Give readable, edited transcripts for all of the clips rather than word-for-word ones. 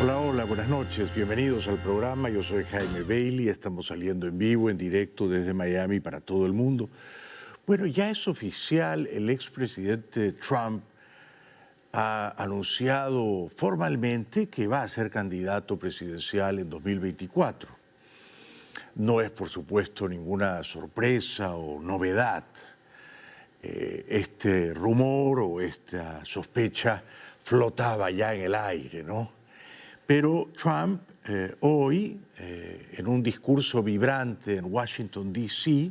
Hola, hola, buenas noches. Bienvenidos al programa. Yo soy Jaime Bailey. Estamos saliendo en vivo, en directo desde Miami para todo el mundo. Bueno, ya es oficial. El expresidente Trump ha anunciado formalmente que va a ser candidato presidencial en 2024. No es, por supuesto, ninguna sorpresa o novedad. Este rumor o esta sospecha flotaba ya en el aire, ¿no? Pero Trump hoy, en un discurso vibrante en Washington, D.C.,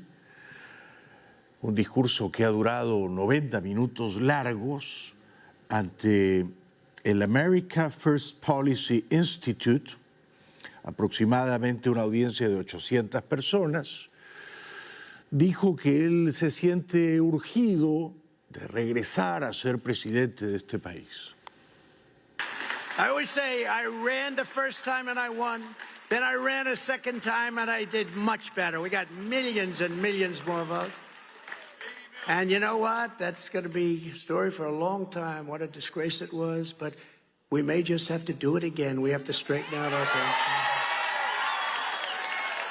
un discurso que ha durado 90 minutos largos ante el America First Policy Institute, aproximadamente una audiencia de 800 personas, dijo que él se siente urgido de regresar a ser presidente de este país. I always say I ran the first time and I won. Then I ran a second time and I did much better. We got millions and millions more votes. And you know what? That's going to be a story for a long time. What a disgrace it was. But we may just have to do it again. We have to straighten out our country.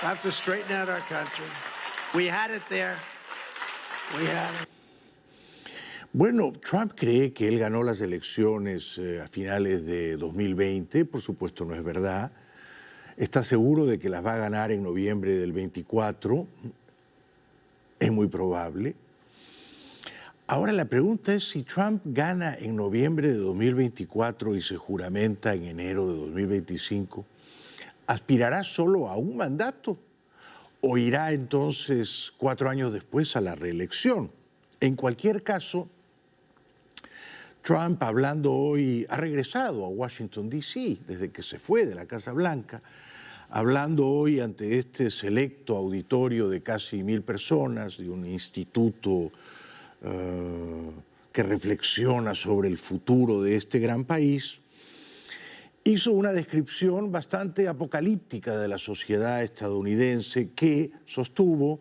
We have to straighten out our country. We had it there. We had it. Bueno, Trump cree que él ganó las elecciones a finales de 2020, por supuesto no es verdad. Está seguro de que las va a ganar en noviembre del 24, es muy probable. Ahora la pregunta es si Trump gana en noviembre de 2024 y se juramenta en enero de 2025, ¿aspirará solo a un mandato o irá entonces 4 años después a la reelección? En cualquier caso, Trump, hablando hoy, ha regresado a Washington, D.C., desde que se fue de la Casa Blanca, hablando hoy ante este selecto auditorio de casi 1000 personas, de un instituto que reflexiona sobre el futuro de este gran país, hizo una descripción bastante apocalíptica de la sociedad estadounidense que, sostuvo,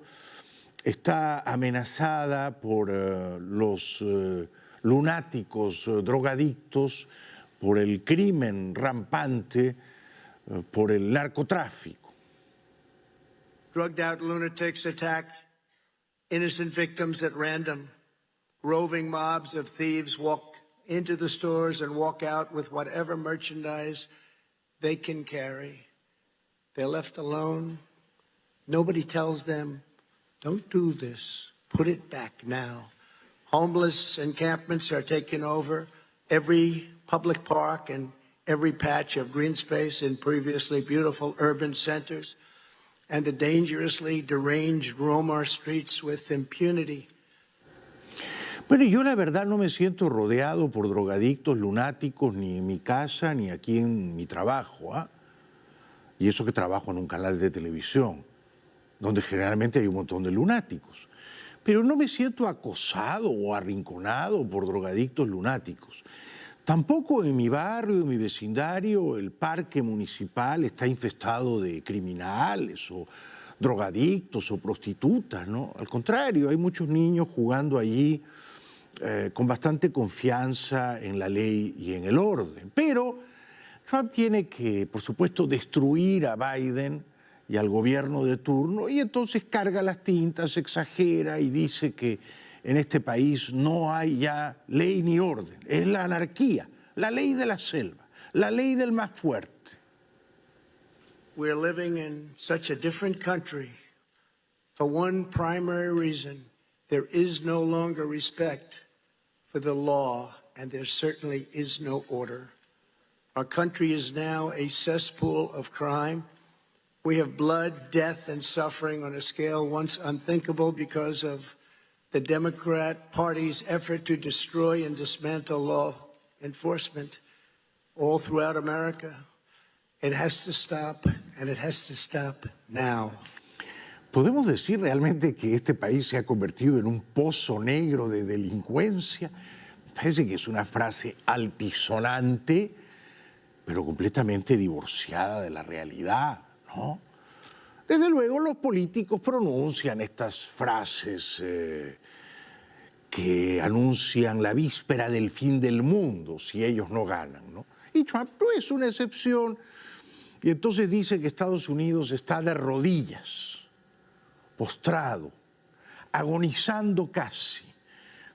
está amenazada por los lunáticos, drogadictos, por el crimen rampante, por el narcotráfico. Drugged out lunatics attacked innocent victims at random. Roving mobs of thieves walk into the stores and walk out with whatever merchandise they can carry. They're left alone. Nobody tells them, don't do this. Put it back now. Homeless encampments are taking over every public park and every patch of green space in previously beautiful urban centers. And the dangerously deranged roam our streets with impunity. Bueno, yo la verdad no me siento rodeado por drogadictos, lunáticos, ni en mi casa, ni aquí en mi trabajo, ¿ah? Y eso que trabajo en un canal de televisión, donde generalmente hay un montón de lunáticos. Pero no me siento acosado o arrinconado por drogadictos lunáticos. Tampoco en mi barrio, en mi vecindario, el parque municipal está infestado de criminales o drogadictos o prostitutas, ¿no? Al contrario, hay muchos niños jugando allí con bastante confianza en la ley y en el orden. Pero Trump tiene que, por supuesto, destruir a Biden y al gobierno de turno, y entonces carga las tintas, exagera y dice que en este país no hay ya ley ni orden, es la anarquía, la ley de la selva, la ley del más fuerte. We're living in such a different country for one primary reason. There is no longer respect for the law, and there certainly is no order. Our country is now a cesspool of crime. We have blood, death, and suffering on a scale once unthinkable because of the Democrat Party's effort to destroy and dismantle law enforcement all throughout America. It has to stop, and it has to stop now. ¿Podemos decir realmente que este país se ha convertido en un pozo negro de delincuencia? Me parece que es una frase altisonante, pero completamente divorciada de la realidad, ¿no? Desde luego los políticos pronuncian estas frases que anuncian la víspera del fin del mundo si ellos no ganan, ¿no? Y Y Trump no es una excepción. Y entonces dice que Estados Unidos está de rodillas, postrado, agonizando casi,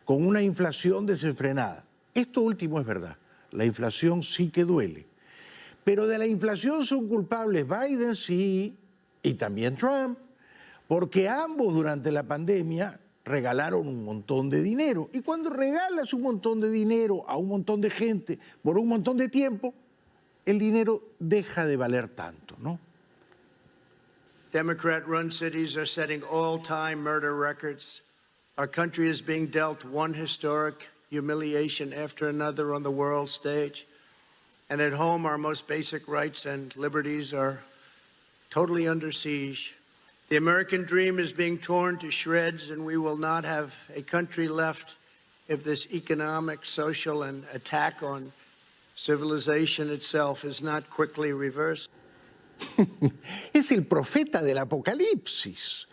con una inflación desenfrenada. Esto último es verdad, la inflación sí que duele. Pero de la inflación son culpables Biden, sí, y también Trump, porque ambos durante la pandemia regalaron un montón de dinero. Y cuando regalas un montón de dinero a un montón de gente por un montón de tiempo, el dinero deja de valer tanto, ¿no? Democrat-run cities are setting all-time murder records. Our country is being dealt one historic humiliation after another on the world stage. And at home, our most basic rights and liberties are totally under siege. The American dream is being torn to shreds, and we will not have a country left if this economic, social, and attack on civilization itself is not quickly reversed. Es el profeta del apocalipsis.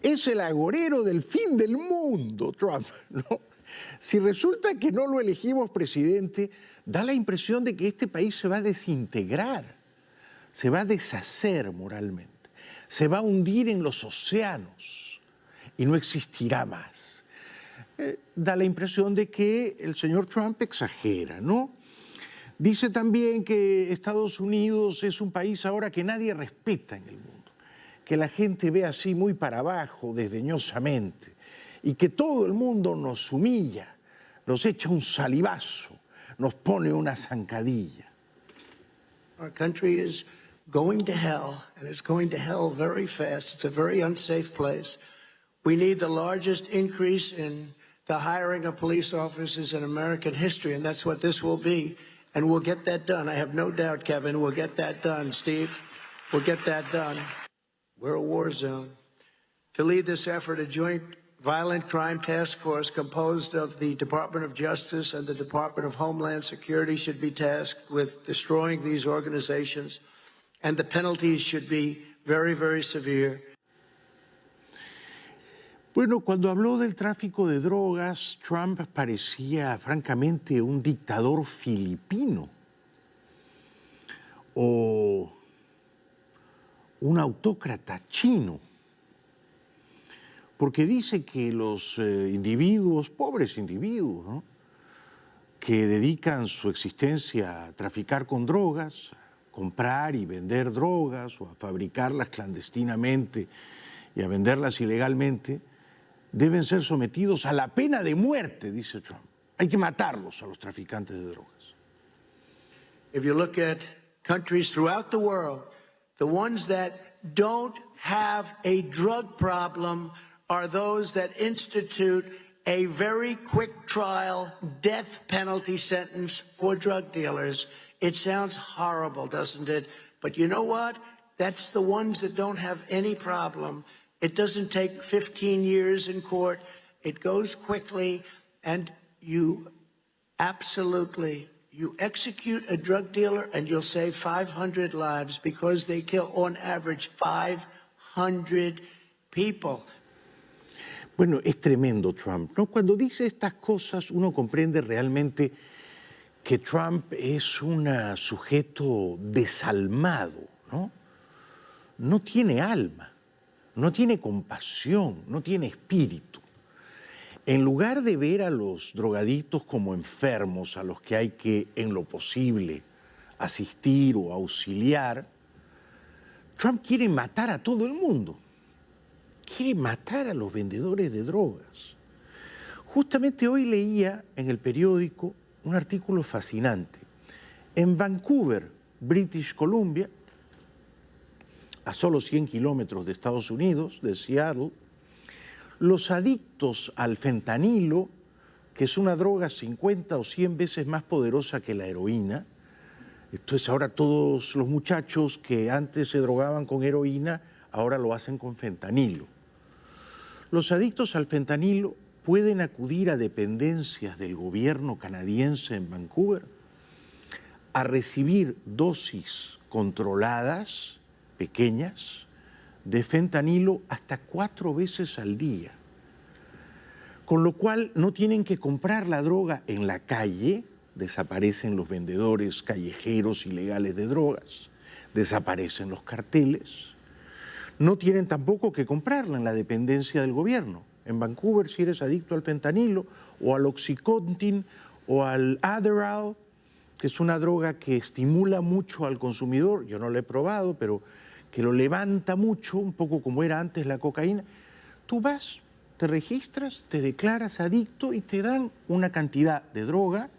Es el agorero del fin del mundo, Trump, ¿no? Si resulta que no lo elegimos presidente, da la impresión de que este país se va a desintegrar, se va a deshacer moralmente, se va a hundir en los océanos y no existirá más. Da la impresión de que el señor Trump exagera, ¿no? Dice también que Estados Unidos es un país ahora que nadie respeta en el mundo, que la gente ve así muy para abajo, desdeñosamente, y que todo el mundo nos humilla, nos echa un salivazo, nos pone una zancadilla. Our country is going to hell, and it's going to hell very fast. It's a very unsafe place. We need the largest increase in the hiring of police officers in American history, and that's what this will be. And we'll get that done. I have no doubt, Kevin, we'll get that done. Steve, we'll get that done. We're a war zone. To lead this effort, a joint violent crime task force composed of the Department of Justice and the Department of Homeland Security should be tasked with destroying these organizations, and the penalties should be very, very severe. Bueno, cuando habló del tráfico de drogas, Trump parecía francamente un dictador filipino o un autócrata chino, porque dice que los individuos, pobres individuos, ¿no?, que dedican su existencia a traficar con drogas, a comprar y vender drogas o a fabricarlas clandestinamente y a venderlas ilegalmente, deben ser sometidos a la pena de muerte, dice Trump. Hay que matarlos a los traficantes de drogas. If you look at countries throughout the world, the ones that don't have a drug problem are those that institute a very quick trial death penalty sentence for drug dealers. It sounds horrible, doesn't it? But you know what? That's the ones that don't have any problem. It doesn't take 15 years in court. It goes quickly, and you execute a drug dealer and you'll save 500 lives because they kill on average 500 people. Bueno, es tremendo Trump, ¿no? Cuando dice estas cosas uno comprende realmente que Trump es un sujeto desalmado, ¿no? No tiene alma. No tiene compasión, no tiene espíritu. En lugar de ver a los drogadictos como enfermos a los que hay que, en lo posible, asistir o auxiliar, Trump quiere matar a todo el mundo. Quiere matar a los vendedores de drogas. Justamente hoy leía en el periódico un artículo fascinante. En Vancouver, British Columbia, a solo 100 kilómetros de Estados Unidos, de Seattle, los adictos al fentanilo, que es una droga 50 o 100 veces más poderosa que la heroína, entonces ahora todos los muchachos que antes se drogaban con heroína, ahora lo hacen con fentanilo. Los adictos al fentanilo pueden acudir a dependencias del gobierno canadiense en Vancouver a recibir dosis controladas, pequeñas, de fentanilo hasta 4 veces al día. Con lo cual no tienen que comprar la droga en la calle, desaparecen los vendedores callejeros ilegales de drogas, desaparecen los carteles. No tienen tampoco que comprarla en la dependencia del gobierno. En Vancouver, si eres adicto al fentanilo o al Oxycontin o al Adderall, que es una droga que estimula mucho al consumidor, yo no lo he probado, pero que lo levanta mucho, un poco como era antes la cocaína, tú vas, te registras, te declaras adicto y te dan una cantidad de droga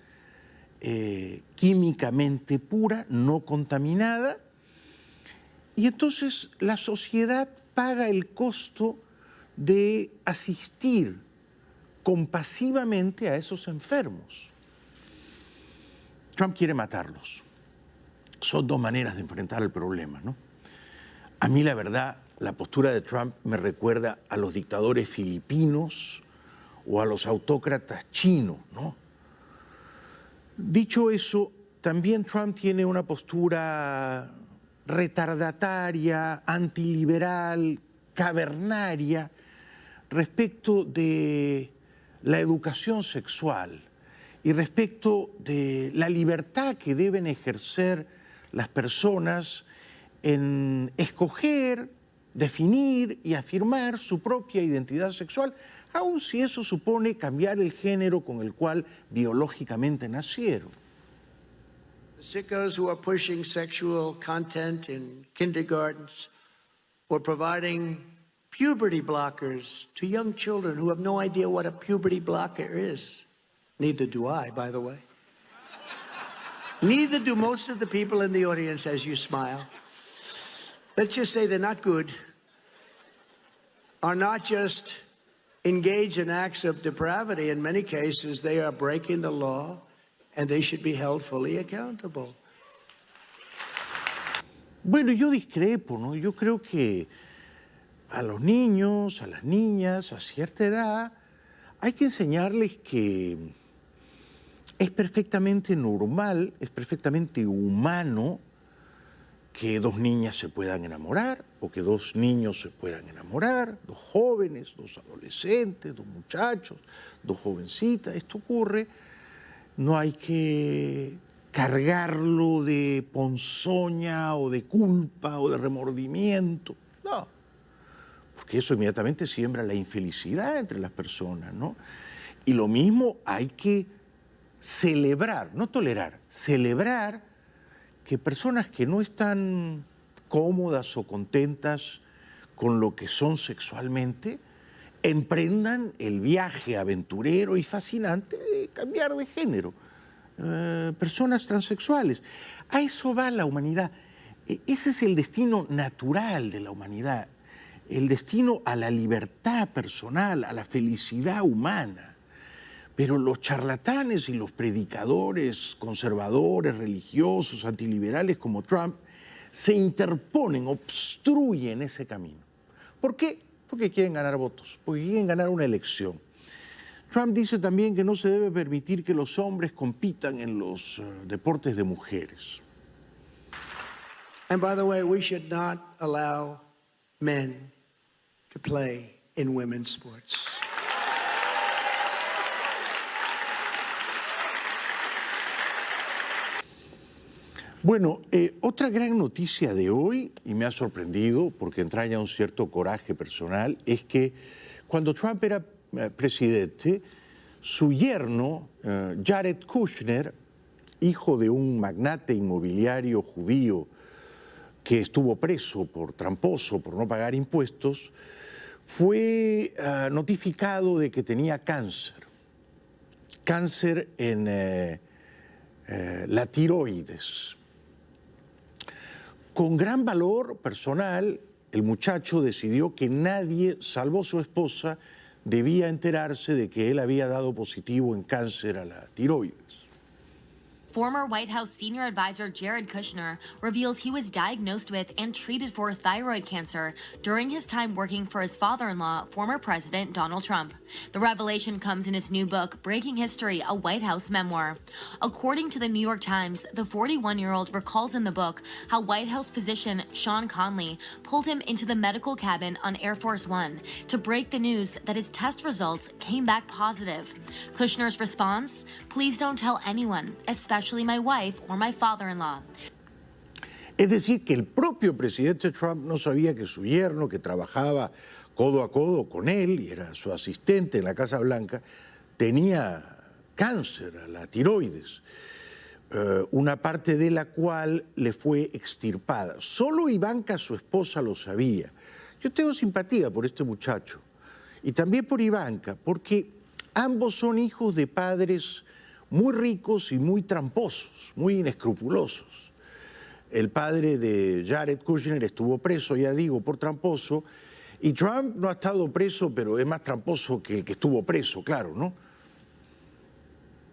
químicamente pura, no contaminada, y entonces la sociedad paga el costo de asistir compasivamente a esos enfermos. Trump quiere matarlos. Son dos maneras de enfrentar el problema, ¿no? A mí, la verdad, la postura de Trump me recuerda a los dictadores filipinos o a los autócratas chinos, ¿no? Dicho eso, también Trump tiene una postura retardataria, antiliberal, cavernaria, respecto de la educación sexual y respecto de la libertad que deben ejercer las personas en escoger, definir y afirmar su propia identidad sexual, aun si eso supone cambiar el género con el cual biológicamente nacieron. The sickos who are pushing sexual content in kindergartens or providing puberty blockers to young children who have no idea what a puberty blocker is. Neither do I, by the way. Neither do most of the people in the audience as you smile. Let's just say they're not good, are not just engaged in acts of depravity. In many cases, they are breaking the law and they should be held fully accountable. Bueno, yo discrepo, ¿no? Yo creo que a los niños, a las niñas, a cierta edad, hay que enseñarles que es perfectamente normal, es perfectamente humano que dos niñas se puedan enamorar o que dos niños se puedan enamorar, dos jóvenes, dos adolescentes, dos muchachos, dos jovencitas. Esto ocurre, no hay que cargarlo de ponzoña o de culpa o de remordimiento, no, porque eso inmediatamente siembra la infelicidad entre las personas, ¿no? Y lo mismo hay que celebrar, no tolerar, celebrar que personas que no están cómodas o contentas con lo que son sexualmente emprendan el viaje aventurero y fascinante de cambiar de género. Personas transexuales. A eso va la humanidad. Ese es el destino natural de la humanidad, el destino a la libertad personal, a la felicidad humana. Pero los charlatanes y los predicadores conservadores, religiosos, antiliberales como Trump, se interponen, obstruyen ese camino. ¿Por qué? Porque quieren ganar votos, porque quieren ganar una elección. Trump dice también que no se debe permitir que los hombres compitan en los deportes de mujeres. And by the way, we should not allow men to play in women's sports. Bueno, otra gran noticia de hoy, y me ha sorprendido porque entraña un cierto coraje personal, es que cuando Trump era presidente, su yerno, Jared Kushner, hijo de un magnate inmobiliario judío que estuvo preso por tramposo, por no pagar impuestos, fue notificado de que tenía cáncer en la tiroides. Con gran valor personal, el muchacho decidió que nadie, salvo su esposa, debía enterarse de que él había dado positivo en cáncer a la tiroides. Former White House senior advisor Jared Kushner reveals he was diagnosed with and treated for thyroid cancer during his time working for his father-in-law, former President Donald Trump. The revelation comes in his new book, Breaking History, a White House memoir. According to the New York Times, the 41-year-old recalls in the book how White House physician Sean Conley pulled him into the medical cabin on Air Force One to break the news that his test results came back positive. Kushner's response, "Please don't tell anyone, especially my wife or my father-in-law." Es decir, que el propio presidente Trump no sabía que su yerno, que trabajaba codo a codo con él y era su asistente en la Casa Blanca, tenía cáncer a la tiroides, una parte de la cual le fue extirpada. Solo Ivanka, su esposa, lo sabía. Yo tengo simpatía por este muchacho y también por Ivanka, porque ambos son hijos de padres muy ricos y muy tramposos, muy inescrupulosos. El padre de Jared Kushner estuvo preso, ya digo, por tramposo, y Trump no ha estado preso, pero es más tramposo que el que estuvo preso, claro, ¿no?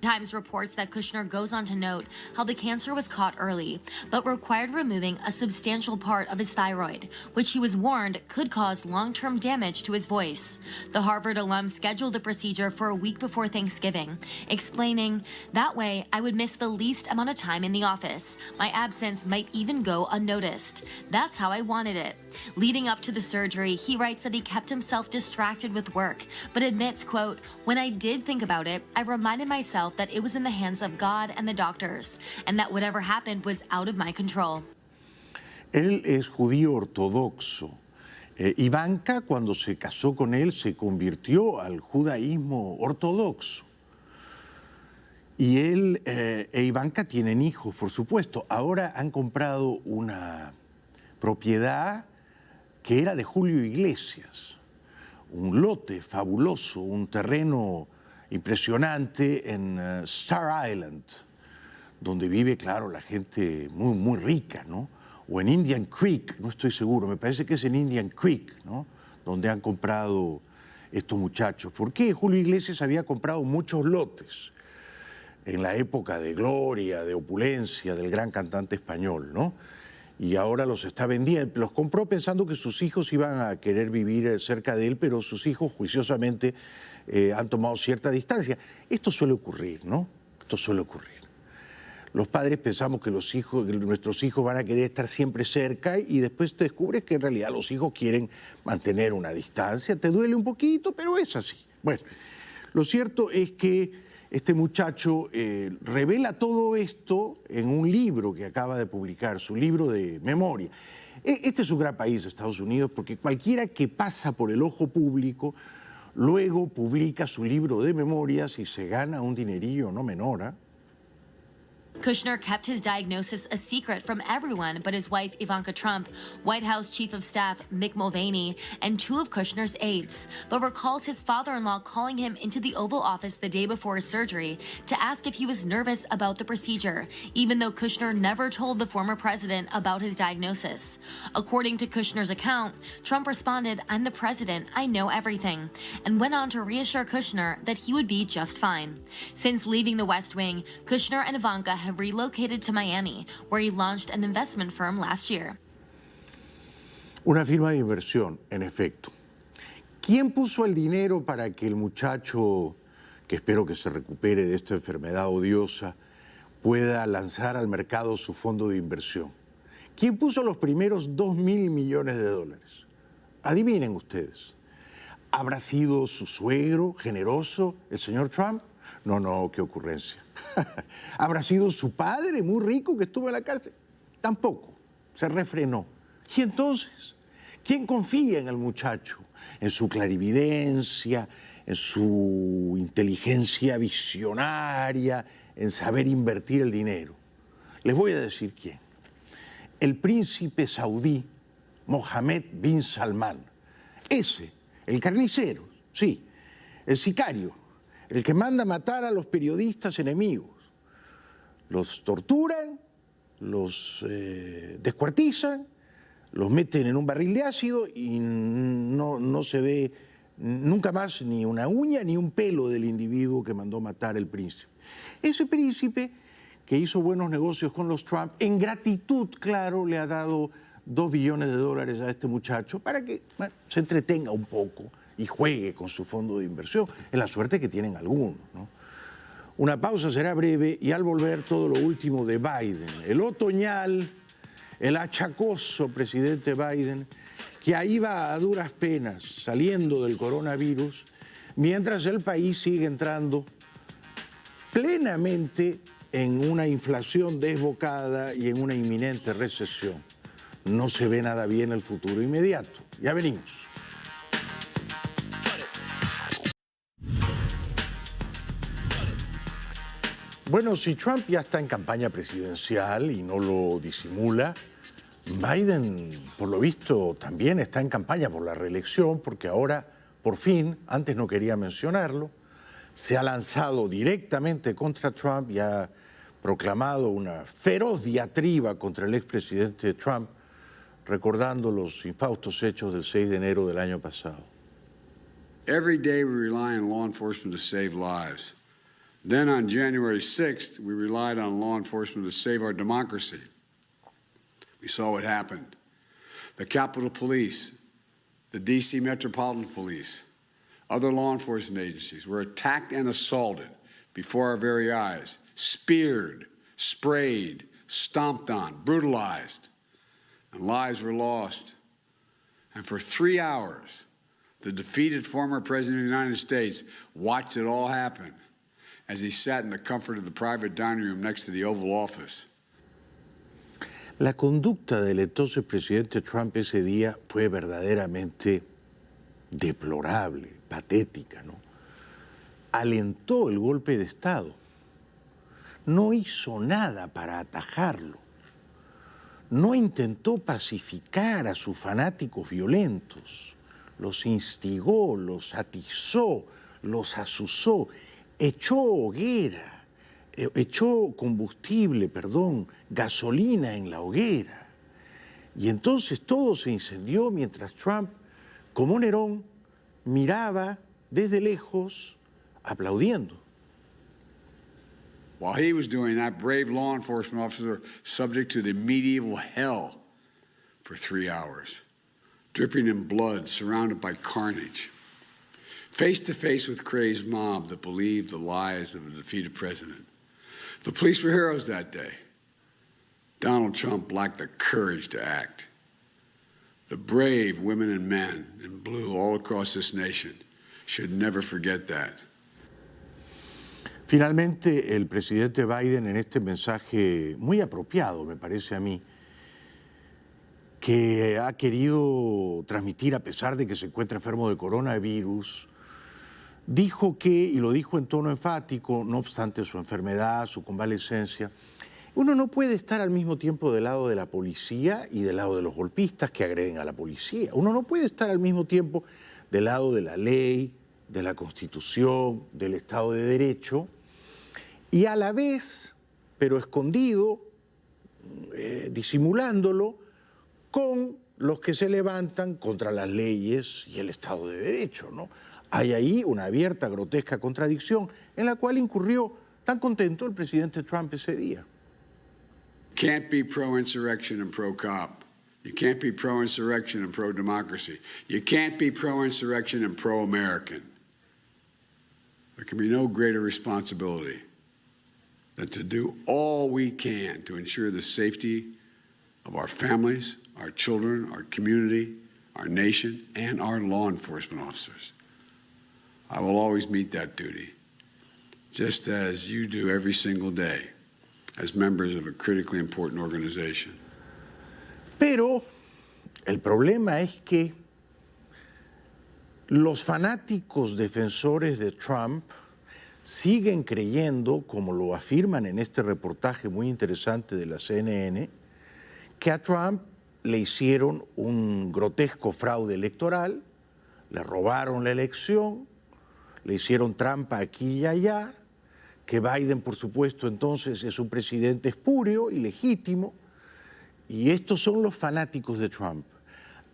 Times reports that Kushner goes on to note how the cancer was caught early, but required removing a substantial part of his thyroid, which he was warned could cause long-term damage to his voice. The Harvard alum scheduled the procedure for a week before Thanksgiving, explaining, "That way I would miss the least amount of time in the office. My absence might even go unnoticed. That's how I wanted it." Leading up to the surgery, he writes that he kept himself distracted with work, but admits, quote, "When I did think about it, I reminded myself that it was in the hands of God and the doctors, and that whatever happened was out of my control." Él es judío ortodoxo. Ivanka, cuando se casó con él, se convirtió al judaísmo ortodoxo. Y él e Ivanka tienen hijos, por supuesto. Ahora han comprado una propiedad que era de Julio Iglesias, un lote fabuloso, un terreno impresionante en Star Island, donde vive, claro, la gente muy, muy rica, ¿no? O en Indian Creek, no estoy seguro, me parece que es en Indian Creek, ¿no? Donde han comprado estos muchachos. ¿Por qué? Julio Iglesias había comprado muchos lotes en la época de gloria, de opulencia del gran cantante español, ¿no? Y ahora los está vendiendo. Los compró pensando que sus hijos iban a querer vivir cerca de él, pero sus hijos juiciosamente han tomado cierta distancia. Esto suele ocurrir, ¿no? Esto suele ocurrir. Los padres pensamos que nuestros hijos van a querer estar siempre cerca y después te descubres que en realidad los hijos quieren mantener una distancia. Te duele un poquito, pero es así. Bueno, lo cierto es que este muchacho revela todo esto en un libro que acaba de publicar, su libro de memoria. Este es un gran país, Estados Unidos, porque cualquiera que pasa por el ojo público luego publica su libro de memorias y se gana un dinerillo no menor, ¿eh? Kushner kept his diagnosis a secret from everyone but his wife, Ivanka Trump, White House Chief of Staff Mick Mulvaney, and two of Kushner's aides, but recalls his father-in-law calling him into the Oval Office the day before his surgery to ask if he was nervous about the procedure, even though Kushner never told the former president about his diagnosis. According to Kushner's account, Trump responded, "I'm the president, I know everything," and went on to reassure Kushner that he would be just fine. Since leaving the West Wing, Kushner and Ivanka have relocated to Miami, where he launched an investment firm last year. Una firma de inversión, en efecto. ¿Quién puso el dinero para que el muchacho, que espero que se recupere de esta enfermedad odiosa, pueda lanzar al mercado su fondo de inversión? ¿Quién puso los primeros 2.000 millones de dólares? Adivinen ustedes. ¿Habrá sido su suegro generoso, el señor Trump? No, qué ocurrencia. ¿Habrá sido su padre muy rico que estuvo en la cárcel? Tampoco, se refrenó. Y entonces, ¿quién confía en el muchacho? En su clarividencia, en su inteligencia visionaria, en saber invertir el dinero. Les voy a decir quién. El príncipe saudí Mohammed bin Salman. Ese, el carnicero, sí, el sicario, el que manda matar a los periodistas enemigos. Los torturan, los descuartizan, los meten en un barril de ácido y no se ve nunca más ni una uña ni un pelo del individuo que mandó matar el príncipe. Ese príncipe que hizo buenos negocios con los Trump. En gratitud, claro, le ha dado $2 billones a este muchacho para que se entretenga un poco y juegue con su fondo de inversión. Es la suerte que tienen algunos, ¿no? Una pausa será breve y al volver todo lo último de Biden, el otoñal, el achacoso presidente Biden, que ahí va a duras penas saliendo del coronavirus, mientras el país sigue entrando plenamente en una inflación desbocada y en una inminente recesión. No se ve nada bien el futuro inmediato. Ya venimos. Bueno, si Trump ya está en campaña presidencial y no lo disimula, Biden, por lo visto, también está en campaña por la reelección, porque ahora, por fin, antes no quería mencionarlo, se ha lanzado directamente contra Trump y ha proclamado una feroz diatriba contra el expresidente Trump, recordando los infaustos hechos del 6 de enero del año pasado. Every day we rely on law enforcement to save lives. Then on January 6th, we relied on law enforcement to save our democracy. We saw what happened. The Capitol Police, the D.C. Metropolitan Police, other law enforcement agencies were attacked and assaulted before our very eyes, speared, sprayed, stomped on, brutalized, and lives were lost. And for 3 hours, the defeated former President of the United States watched it all happen as he sat in the comfort of the private dining room next to the Oval Office. La conducta del entonces presidente Trump ese día fue verdaderamente deplorable, patética, ¿no? Alentó el golpe de Estado. No hizo nada para atajarlo. No intentó pacificar a sus fanáticos violentos. Los instigó, los atizó, los azuzó. Echó combustible, gasolina en la hoguera. Y entonces todo se incendió mientras Trump, como Nerón, miraba desde lejos, aplaudiendo. While he was doing that, brave law enforcement officers were subject to the medieval hell for 3 hours, dripping in blood, surrounded by carnage. Face to face with crazed mob that believed the lies of a defeated president. The police were heroes that day. Donald Trump lacked the courage to act. The brave women and men in blue all across this nation should never forget that. Finalmente, el presidente Biden, en este mensaje muy apropiado, me parece a mí, que ha querido transmitir a pesar de que se encuentra enfermo de coronavirus, dijo que, y lo dijo en tono enfático, no obstante su enfermedad, su convalecencia, uno no puede estar al mismo tiempo del lado de la policía y del lado de los golpistas que agreden a la policía. Uno no puede estar al mismo tiempo del lado de la ley, de la Constitución, del Estado de Derecho, y a la vez, pero escondido, disimulándolo, con los que se levantan contra las leyes y el Estado de Derecho, ¿no? Hay ahí una abierta, grotesca contradicción en la cual incurrió tan contento el presidente Trump ese día. Can't be pro-insurrection and pro-cop. You can't be pro-insurrection and pro-democracy. You can't be pro-insurrection and pro-American. There can be no greater responsibility than to do all we can to ensure the safety of our families, our children, our community, our nation, and our law enforcement officers. I will always meet that duty, just as you do every single day as members of a critically important organization. Pero el problema es que los fanáticos defensores de Trump siguen creyendo, como lo afirman en este reportaje muy interesante de la CNN, que a Trump le hicieron un grotesco fraude electoral, le robaron la elección, le hicieron trampa aquí y allá, que Biden, por supuesto, entonces es un presidente espurio, ilegítimo, y estos son los fanáticos de Trump,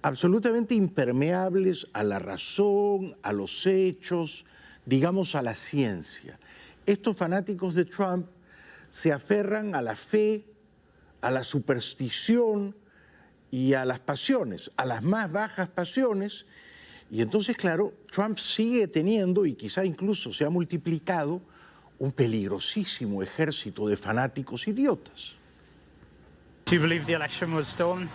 absolutamente impermeables a la razón, a los hechos, digamos a la ciencia. Estos fanáticos de Trump se aferran a la fe, a la superstición y a las pasiones, a las más bajas pasiones. Y entonces, claro, Trump sigue teniendo, y quizá incluso se ha multiplicado, un peligrosísimo ejército de fanáticos idiotas. Do you believe the election was stolen?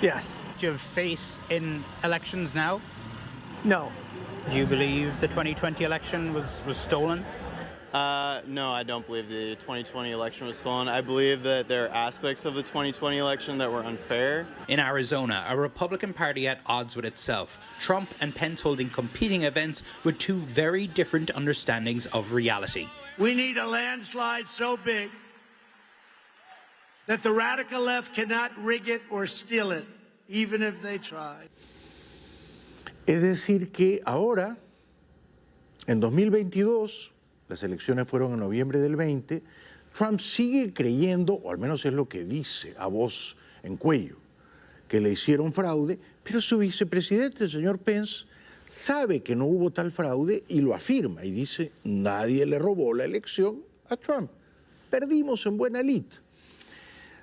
Yes. Do you have faith in elections now? No. Do you believe the 2020 election was stolen? No, I don't believe the 2020 election was stolen. I believe that there are aspects of the 2020 election that were unfair. In Arizona, a Republican Party at odds with itself, Trump and Pence holding competing events with two very different understandings of reality. We need a landslide so big that the radical left cannot rig it or steal it, even if they try. Es decir que ahora, en 2022, las elecciones fueron en noviembre del 20, Trump sigue creyendo, o al menos es lo que dice a voz en cuello, que le hicieron fraude, pero su vicepresidente, el señor Pence, sabe que no hubo tal fraude y lo afirma y dice, nadie le robó la elección a Trump. Perdimos en buena lid.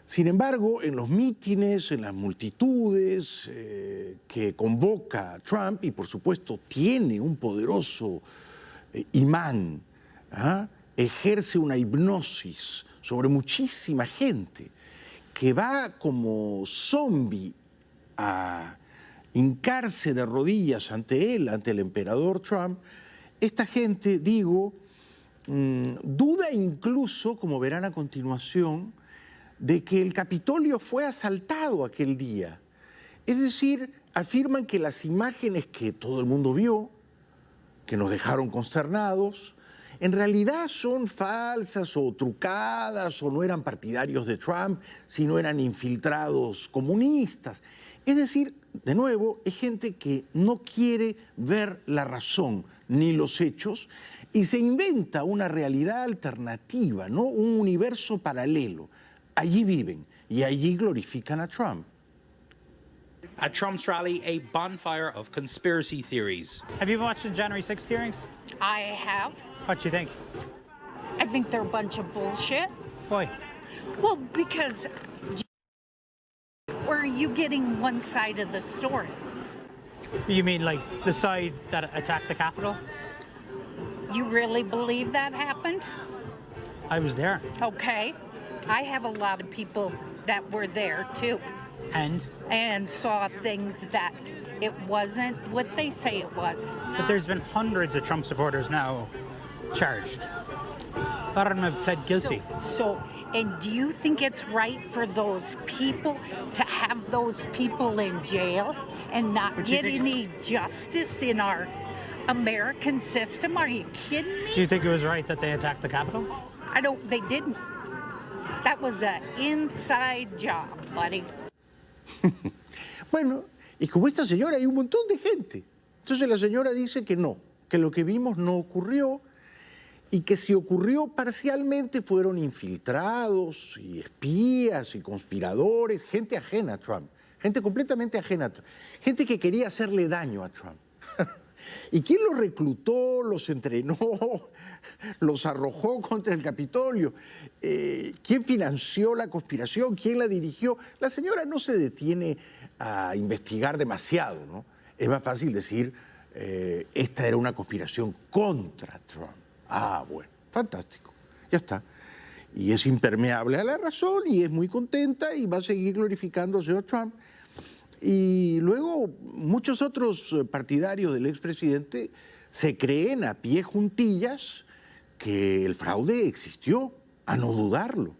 Sin embargo, en los mítines, en las multitudes que convoca Trump, y por supuesto tiene un poderoso imán, ejerce una hipnosis sobre muchísima gente que va como zombie a hincarse de rodillas ante él, ante el emperador Trump. Esta gente, digo, duda incluso, como verán a continuación, de que el Capitolio fue asaltado aquel día. Es decir, afirman que las imágenes que todo el mundo vio, que nos dejaron consternados, en realidad son falsas o trucadas o no eran partidarios de Trump, sino eran infiltrados comunistas. Es decir, de nuevo, es gente que no quiere ver la razón ni los hechos y se inventa una realidad alternativa, ¿no? Un universo paralelo. Allí viven y allí glorifican a Trump. At Trump's rally, a bonfire of conspiracy theories. Have you been watching the January 6th hearings? I have. What do you think? I think they're a bunch of bullshit. Why? Well, because where are you getting one side of the story? You mean like the side that attacked the Capitol? You really believe that happened? I was there. Okay. I have a lot of people that were there too And saw things that it wasn't what they say it was. but there's been hundreds of Trump supporters now charged. A lot of them have pled guilty. And do you think it's right for those people to have those people in jail and not But you get think- any justice in our American system? Are you kidding me? Do you think it was right that they attacked the Capitol? They didn't. That was an inside job, buddy. Bueno, y como esta señora hay un montón de gente. Entonces la señora dice que no, que lo que vimos no ocurrió y que si ocurrió parcialmente fueron infiltrados y espías y conspiradores, gente ajena a Trump, gente completamente ajena a Trump, gente que quería hacerle daño a Trump. ¿Y quién los reclutó, los entrenó, los arrojó contra el Capitolio? ¿Quién financió la conspiración? ¿Quién la dirigió? La señora no se detiene a investigar demasiado, ¿no? Es más fácil decir, esta era una conspiración contra Trump. Ah, bueno, fantástico, ya está. Y es impermeable a la razón y es muy contenta y va a seguir glorificando al señor Trump. Y luego muchos otros partidarios del expresidente se creen a pie juntillas que el fraude existió, a no dudarlo.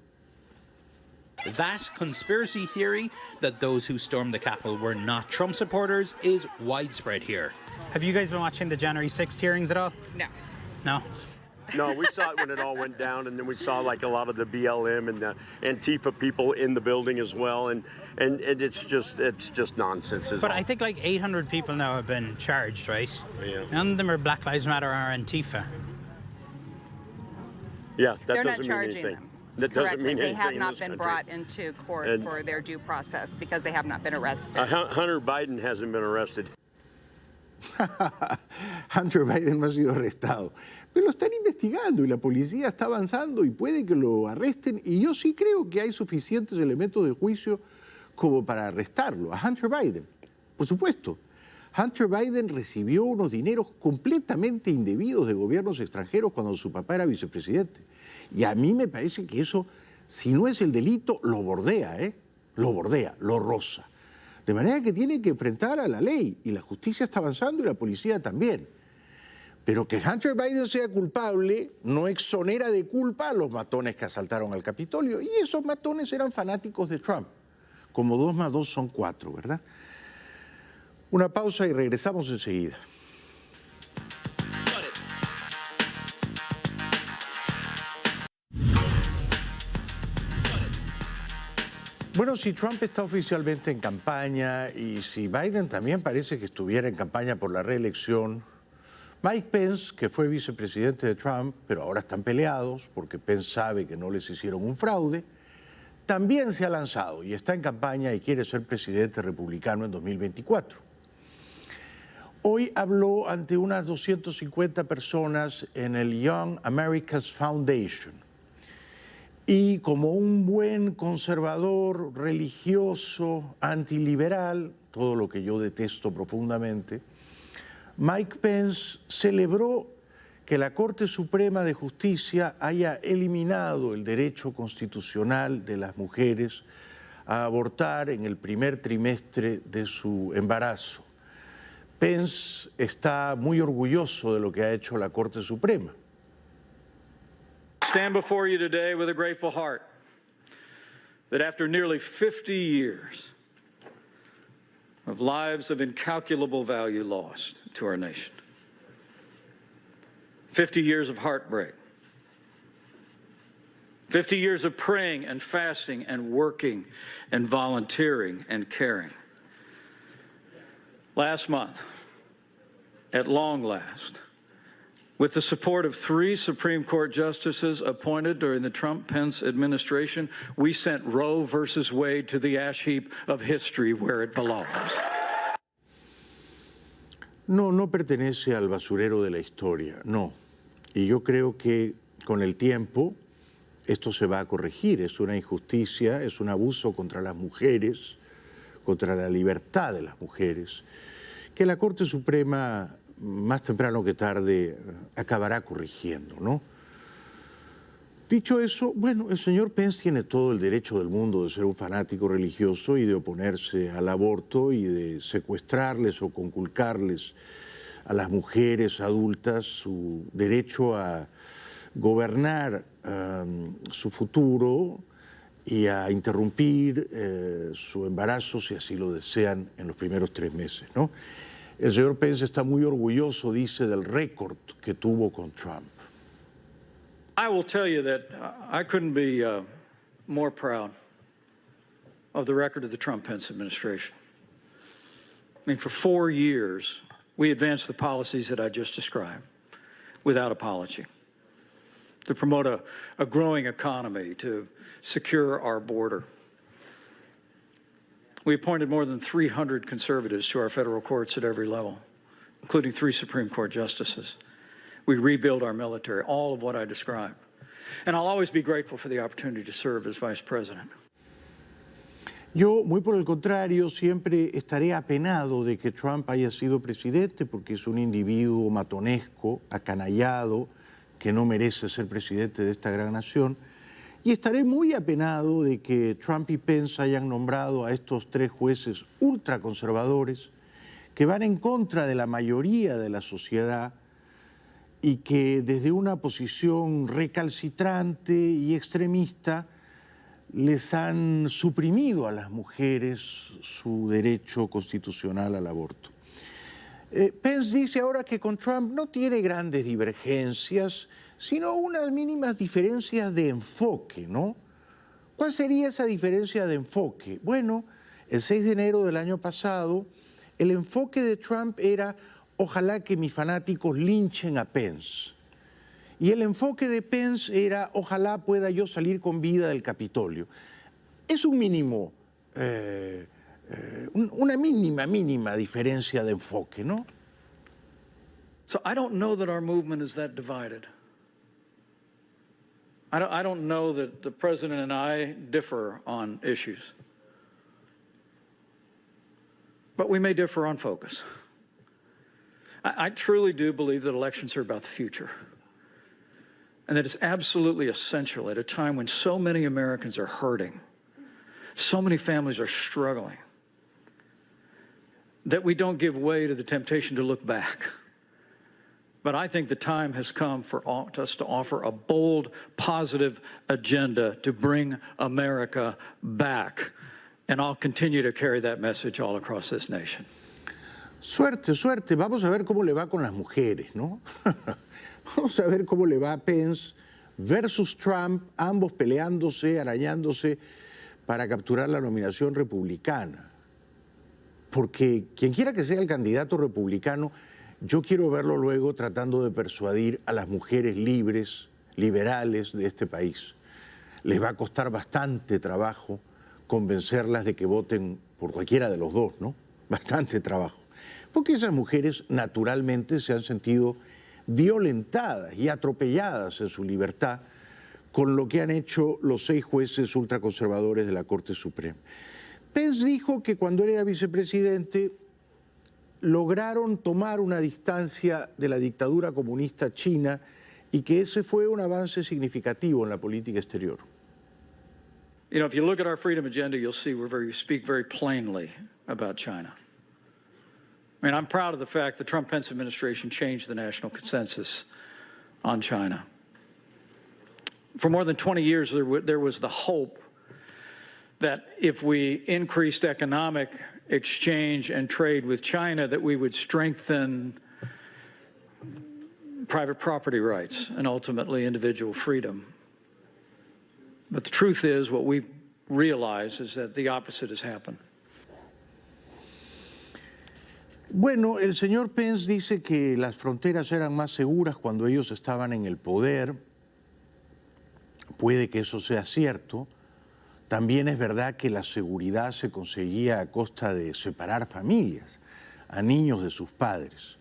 That conspiracy theory that those who stormed the Capitol were not Trump supporters is widespread here. Have you guys been watching the January 6th hearings at all? No. No? No, we saw it when it all went down, and then we saw like a lot of the BLM and the Antifa people in the building as well, and it's just nonsense. But I think like 800 people now have been charged, right? Yeah. None of them are Black Lives Matter or Antifa. Yeah, that They're not doesn't mean charging anything. them. That doesn't Correctly. mean They anything have in not this been country. brought into court And- for their due process because they have not been arrested. Hunter Biden hasn't been arrested. Hunter Biden no ha sido arrestado. Pero lo están investigando y la policía está avanzando y puede que lo arresten. Y yo sí creo que hay suficientes elementos de juicio como para arrestarlo. A Hunter Biden, por supuesto. Hunter Biden recibió unos dineros completamente indebidos de gobiernos extranjeros cuando su papá era vicepresidente. Y a mí me parece que eso, si no es el delito, lo bordea, ¿eh? Lo bordea, lo roza. De manera que tiene que enfrentar a la ley. Y la justicia está avanzando y la policía también. Pero que Hunter Biden sea culpable no exonera de culpa a los matones que asaltaron al Capitolio. Y esos matones eran fanáticos de Trump. Como 2 más 2 son 4, ¿verdad? Una pausa y regresamos enseguida. Bueno, si Trump está oficialmente en campaña y si Biden también parece que estuviera en campaña por la reelección, Mike Pence, que fue vicepresidente de Trump, pero ahora están peleados porque Pence sabe que no les hicieron un fraude, también se ha lanzado y está en campaña y quiere ser presidente republicano en 2024. Hoy habló ante unas 250 personas en el Young America's Foundation. Y como un buen conservador, religioso, antiliberal, todo lo que yo detesto profundamente, Mike Pence celebró que la Corte Suprema de Justicia haya eliminado el derecho constitucional de las mujeres a abortar en el primer trimestre de su embarazo. Pence está muy orgulloso de lo que ha hecho la Corte Suprema. Stand before you today with a grateful heart that after nearly 50 years of lives of incalculable value lost to our nation, 50 years of heartbreak, 50 years of praying and fasting and working and volunteering and caring. Last month, at long last, with the support of 3 Supreme Court justices appointed during the Trump-Pence administration, we sent Roe versus Wade to the ash heap of history where it belongs. No, no pertenece al basurero de la historia, no. Y yo creo que con el tiempo esto se va a corregir. Es una injusticia, es un abuso contra las mujeres, contra la libertad de las mujeres, que la Corte Suprema, más temprano que tarde, acabará corrigiendo, ¿no? Dicho eso, bueno, el señor Pence tiene todo el derecho del mundo de ser un fanático religioso y de oponerse al aborto y de secuestrarles o conculcarles a las mujeres adultas su derecho a gobernar su futuro y a interrumpir su embarazo, si así lo desean, en los primeros 3 meses, ¿no? El señor Pence está muy orgulloso, dice, del récord que tuvo con Trump. I will tell you that I couldn't be more proud of the record of the Trump-Pence administration. I mean, for 4 years, we advanced the policies that I just described without apology to promote a growing economy, to secure our border. We appointed more than 300 conservatives to our federal courts at every level, including 3 Supreme Court justices. We rebuild our military, all of what I described. And I'll always be grateful for the opportunity to serve as vice president. Yo, muy por el contrario, siempre estaré apenado de que Trump haya sido presidente porque es un individuo matonesco, acanallado, que no merece ser presidente de esta gran nación. Y estaré muy apenado de que Trump y Pence hayan nombrado a estos 3 jueces ultraconservadores que van en contra de la mayoría de la sociedad y que desde una posición recalcitrante y extremista les han suprimido a las mujeres su derecho constitucional al aborto. Pence dice ahora que con Trump no tiene grandes divergencias, sino unas mínimas diferencias de enfoque, ¿no? ¿Cuál sería esa diferencia de enfoque? Bueno, el 6 de enero del año pasado, el enfoque de Trump era ojalá que mis fanáticos linchen a Pence. Y el enfoque de Pence era ojalá pueda yo salir con vida del Capitolio. Es un mínimo, una mínima diferencia de enfoque, ¿no? So I don't know that our movement is that divided. I don't know that the president and I differ on issues. But we may differ on focus. I truly do believe that elections are about the future. And that it's absolutely essential at a time when so many Americans are hurting, so many families are struggling, that we don't give way to the temptation to look back. But I think the time has come for us to offer a bold, positive agenda to bring America back. And I'll continue to carry that message all across this nation. Suerte, suerte. Vamos a ver cómo le va con las mujeres, ¿no? Vamos a ver cómo le va a Pence versus Trump, ambos peleándose, arañándose para capturar la nominación republicana. Porque quien quiera que sea el candidato republicano, yo quiero verlo luego tratando de persuadir a las mujeres libres, liberales de este país. Les va a costar bastante trabajo convencerlas de que voten por cualquiera de los dos, ¿no? Bastante trabajo. Porque esas mujeres naturalmente se han sentido violentadas y atropelladas en su libertad con lo que han hecho los 6 jueces ultraconservadores de la Corte Suprema. Pence dijo que cuando él era vicepresidente lograron tomar una distancia de la dictadura comunista china y que ese fue un avance significativo en la política exterior. You know, if you look at our freedom agenda, you'll see we speak very plainly about China. I mean, I'm proud of the fact the Trump-Pence administration changed the national consensus on China. For more than 20 years, there was the hope that if we increased economic exchange and trade with China, that we would strengthen private property rights and ultimately individual freedom. But the truth is, what we realize is that the opposite has happened. Bueno, el señor Pence dice que las fronteras eran más seguras cuando ellos estaban en el poder. Puede que eso sea cierto. También es verdad que la seguridad se conseguía a costa de separar familias, a niños de sus padres.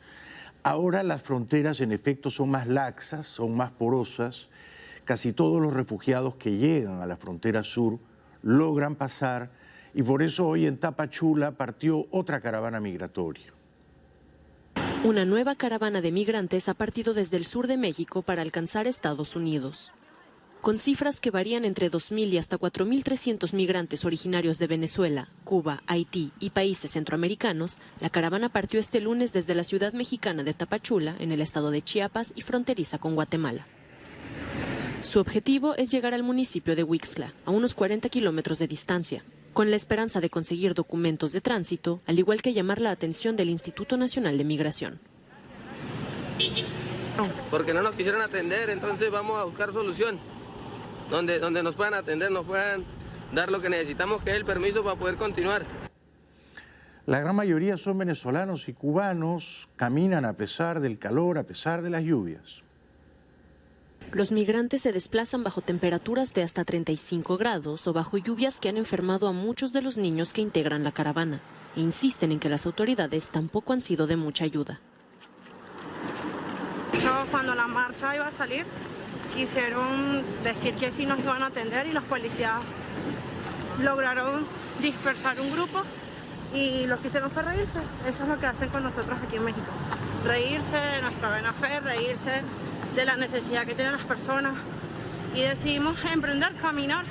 Ahora las fronteras en efecto son más laxas, son más porosas. Casi todos los refugiados que llegan a la frontera sur logran pasar y por eso hoy en Tapachula partió otra caravana migratoria. Una nueva caravana de migrantes ha partido desde el sur de México para alcanzar Estados Unidos. Con cifras que varían entre 2.000 y hasta 4.300 migrantes originarios de Venezuela, Cuba, Haití y países centroamericanos, la caravana partió este lunes desde la ciudad mexicana de Tapachula, en el estado de Chiapas y fronteriza con Guatemala. Su objetivo es llegar al municipio de Huixtla, a unos 40 kilómetros de distancia, con la esperanza de conseguir documentos de tránsito, al igual que llamar la atención del Instituto Nacional de Migración. Porque no nos quisieron atender, entonces vamos a buscar solución. Donde nos puedan atender, nos puedan dar lo que necesitamos, que es el permiso para poder continuar. La gran mayoría son venezolanos y cubanos, caminan a pesar del calor, a pesar de las lluvias. Los migrantes se desplazan bajo temperaturas de hasta 35 grados o bajo lluvias que han enfermado a muchos de los niños que integran la caravana e insisten en que las autoridades tampoco han sido de mucha ayuda. Cuando la marcha iba a salir, quisieron decir que sí nos iban a atender y los policías lograron dispersar un grupo y lo que hicieron fue reírse. Eso es lo que hacen con nosotros aquí en México. Reírse de nuestra buena fe, reírse de la necesidad que tienen las personas y decidimos emprender, caminar.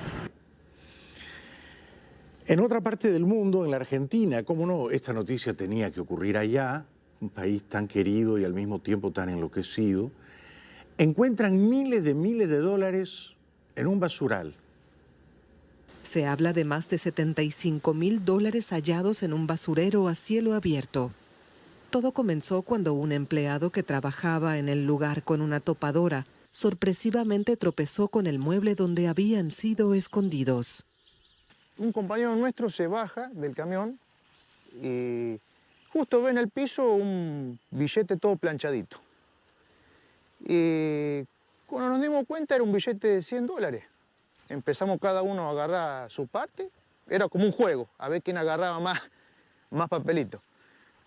En otra parte del mundo, en la Argentina, cómo no, esta noticia tenía que ocurrir allá, un país tan querido y al mismo tiempo tan enloquecido, encuentran miles de dólares en un basural. Se habla de más de $75,000 hallados en un basurero a cielo abierto. Todo comenzó cuando un empleado que trabajaba en el lugar con una topadora sorpresivamente tropezó con el mueble donde habían sido escondidos. Un compañero nuestro se baja del camión y justo ve en el piso un billete todo planchadito. Y cuando nos dimos cuenta era un billete de $100. Empezamos cada uno a agarrar su parte. Era como un juego, a ver quién agarraba más papelito.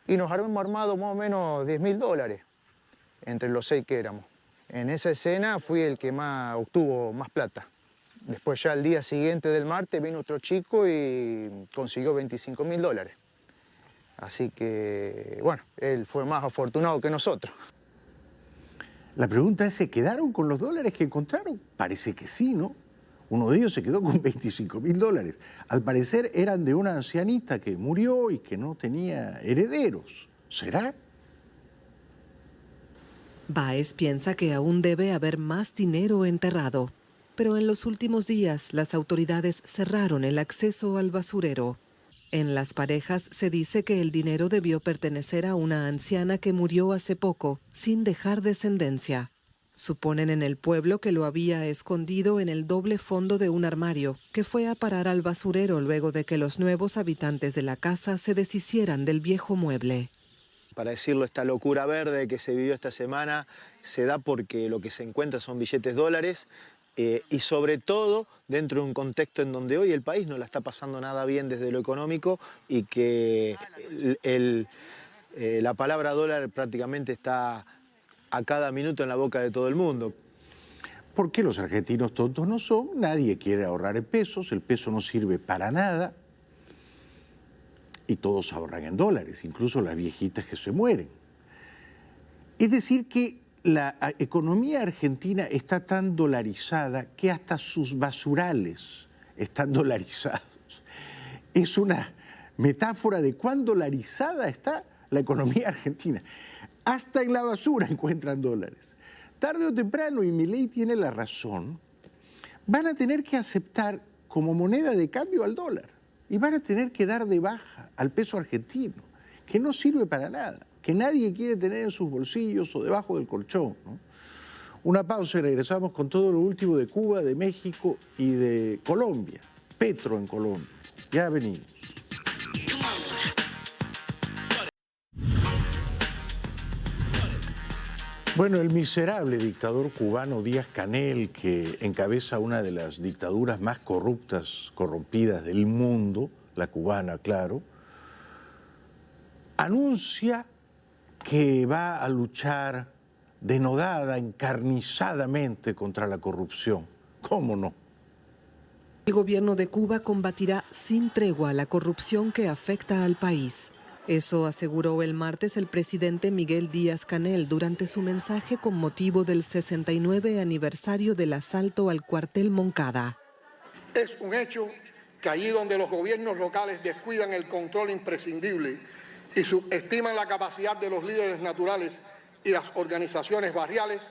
Y nos habíamos armado más o menos $10,000. entre los 6 que éramos. En esa escena fui el que más obtuvo más plata. Después ya al día siguiente del martes vino otro chico y consiguió $25.000. Así que, bueno, él fue más afortunado que nosotros. La pregunta es, ¿se quedaron con los dólares que encontraron? Parece que sí, ¿no? Uno de ellos se quedó con $25.000. Al parecer eran de una ancianita que murió y que no tenía herederos. ¿Será? Báez piensa que aún debe haber más dinero enterrado, pero en los últimos días las autoridades cerraron el acceso al basurero. En Las Parejas se dice que el dinero debió pertenecer a una anciana que murió hace poco, sin dejar descendencia. Suponen en el pueblo que lo había escondido en el doble fondo de un armario, que fue a parar al basurero luego de que los nuevos habitantes de la casa se deshicieran del viejo mueble. Para decirlo, esta locura verde que se vivió esta semana se da porque lo que se encuentra son billetes dólares y sobre todo dentro de un contexto en donde hoy el país no la está pasando nada bien desde lo económico y que la palabra dólar prácticamente está a cada minuto en la boca de todo el mundo. Porque los argentinos tontos no son, nadie quiere ahorrar en pesos, el peso no sirve para nada y todos ahorran en dólares, incluso las viejitas que se mueren. Es decir que la economía argentina está tan dolarizada que hasta sus basurales están dolarizados. Es una metáfora de cuán dolarizada está la economía argentina. Hasta en la basura encuentran dólares. Tarde o temprano, y Milei tiene la razón, van a tener que aceptar como moneda de cambio al dólar y van a tener que dar de baja al peso argentino, que no sirve para nada, que nadie quiere tener en sus bolsillos o debajo del colchón, ¿no? Una pausa y regresamos con todo lo último de Cuba, de México y de Colombia. Petro en Colombia. Ya venimos. Bueno, el miserable dictador cubano Díaz-Canel, que encabeza una de las dictaduras más corruptas, corrompidas del mundo, la cubana, claro, anuncia que va a luchar denodada, encarnizadamente contra la corrupción. ¿Cómo no? El gobierno de Cuba combatirá sin tregua la corrupción que afecta al país. Eso aseguró el martes el presidente Miguel Díaz-Canel durante su mensaje con motivo del 69 aniversario del asalto al cuartel Moncada. Es un hecho que allí donde los gobiernos locales descuidan el control imprescindible y subestiman la capacidad de los líderes naturales y las organizaciones barriales,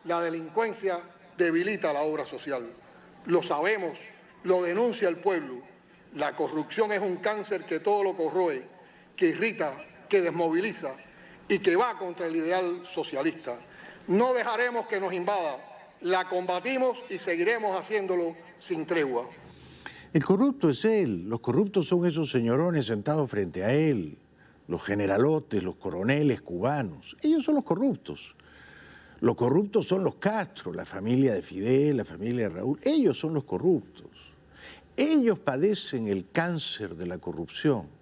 la delincuencia debilita la obra social. Lo sabemos, lo denuncia el pueblo. La corrupción es un cáncer que todo lo corroe, que irrita, que desmoviliza y que va contra el ideal socialista. No dejaremos que nos invada, la combatimos y seguiremos haciéndolo sin tregua. El corrupto es él, los corruptos son esos señorones sentados frente a él, los generalotes, los coroneles cubanos, ellos son los corruptos. Los corruptos son los Castro, la familia de Fidel, la familia de Raúl, ellos son los corruptos. Ellos padecen el cáncer de la corrupción.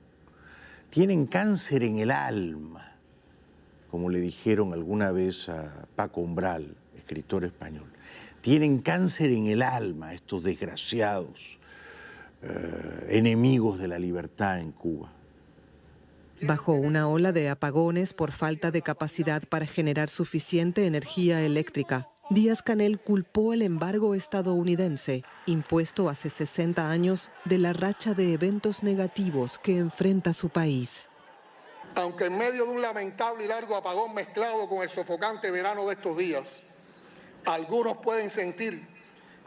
Tienen cáncer en el alma, como le dijeron alguna vez a Paco Umbral, escritor español. Tienen cáncer en el alma estos desgraciados enemigos de la libertad en Cuba. Bajo una ola de apagones por falta de capacidad para generar suficiente energía eléctrica, Díaz-Canel culpó el embargo estadounidense, impuesto hace 60 años, de la racha de eventos negativos que enfrenta su país. Aunque en medio de un lamentable y largo apagón mezclado con el sofocante verano de estos días, algunos pueden sentir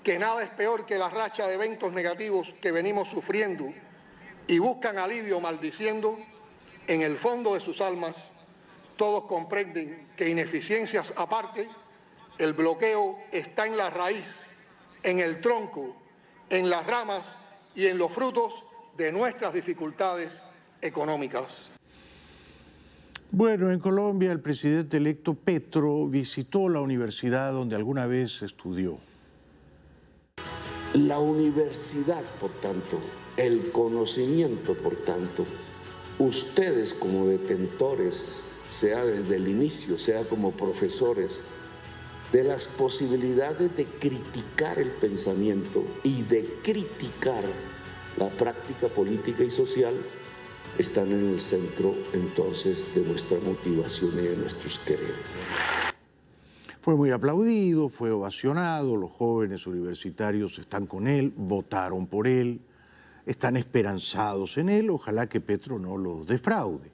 que nada es peor que la racha de eventos negativos que venimos sufriendo y buscan alivio maldiciendo, en el fondo de sus almas, todos comprenden que ineficiencias aparte, el bloqueo está en la raíz, en el tronco, en las ramas y en los frutos de nuestras dificultades económicas. Bueno, en Colombia el presidente electo Petro visitó la universidad donde alguna vez estudió. La universidad, por tanto, el conocimiento, por tanto, ustedes como detentores sea desde el inicio, sea como profesores, de las posibilidades de criticar el pensamiento y de criticar la práctica política y social, están en el centro entonces de nuestra motivación y de nuestros quereres. Fue muy aplaudido, fue ovacionado, los jóvenes universitarios están con él, votaron por él, están esperanzados en él, ojalá que Petro no los defraude.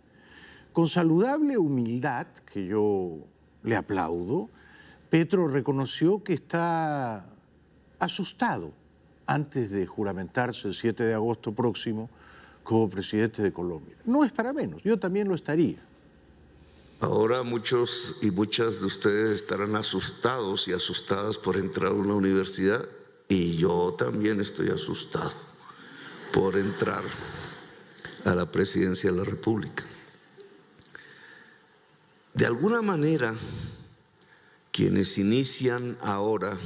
Con saludable humildad, que yo le aplaudo, Petro reconoció que está asustado antes de juramentarse el 7 de agosto próximo como presidente de Colombia. No es para menos, yo también lo estaría. Ahora muchos y muchas de ustedes estarán asustados y asustadas por entrar a una universidad, y yo también estoy asustado por entrar a la presidencia de la República. De alguna manera, quienes inician ahora,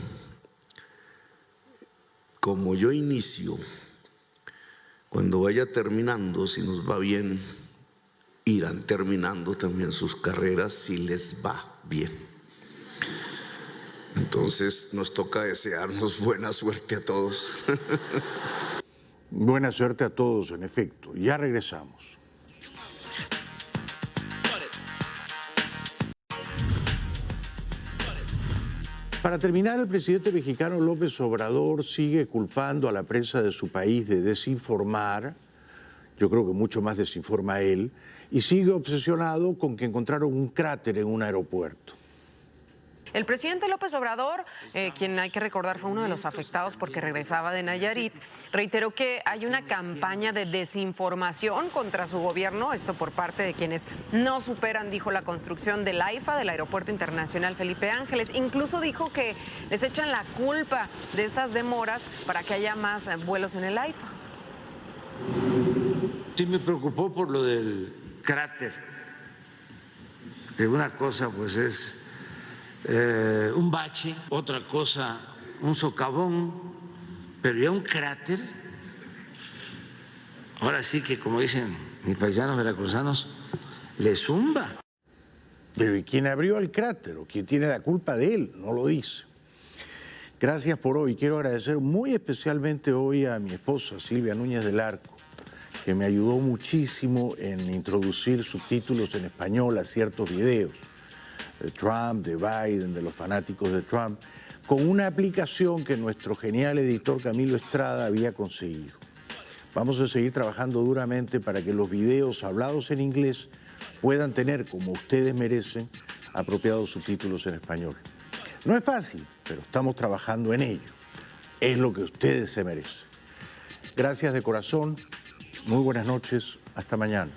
como yo inicio, cuando vaya terminando, si nos va bien, irán terminando también sus carreras si les va bien. Entonces nos toca desearnos buena suerte a todos. Buena suerte a todos, en efecto. Ya regresamos. Para terminar, el presidente mexicano López Obrador sigue culpando a la prensa de su país de desinformar. Yo creo que mucho más desinforma él, y sigue obsesionado con que encontraron un cráter en un aeropuerto. El presidente López Obrador, quien hay que recordar fue uno de los afectados porque regresaba de Nayarit, reiteró que hay una campaña de desinformación contra su gobierno, esto por parte de quienes no superan, dijo, la construcción del AIFA, del Aeropuerto Internacional Felipe Ángeles. Incluso dijo que les echan la culpa de estas demoras para que haya más vuelos en el AIFA. Sí me preocupó por lo del cráter, que una cosa pues es un bache, otra cosa un socavón, pero ya un cráter, ahora sí que, como dicen mis paisanos veracruzanos, le zumba. Pero ¿y quién abrió el cráter? ¿O quién tiene la culpa de él? No lo dice. Gracias por hoy. Quiero agradecer muy especialmente hoy a mi esposa Silvia Núñez del Arco, que me ayudó muchísimo en introducir subtítulos en español a ciertos videos de Trump, de Biden, de los fanáticos de Trump, con una aplicación que nuestro genial editor Camilo Estrada había conseguido. Vamos a seguir trabajando duramente para que los videos hablados en inglés puedan tener, como ustedes merecen, apropiados subtítulos en español. No es fácil, pero estamos trabajando en ello. Es lo que ustedes se merecen. Gracias de corazón. Muy buenas noches. Hasta mañana.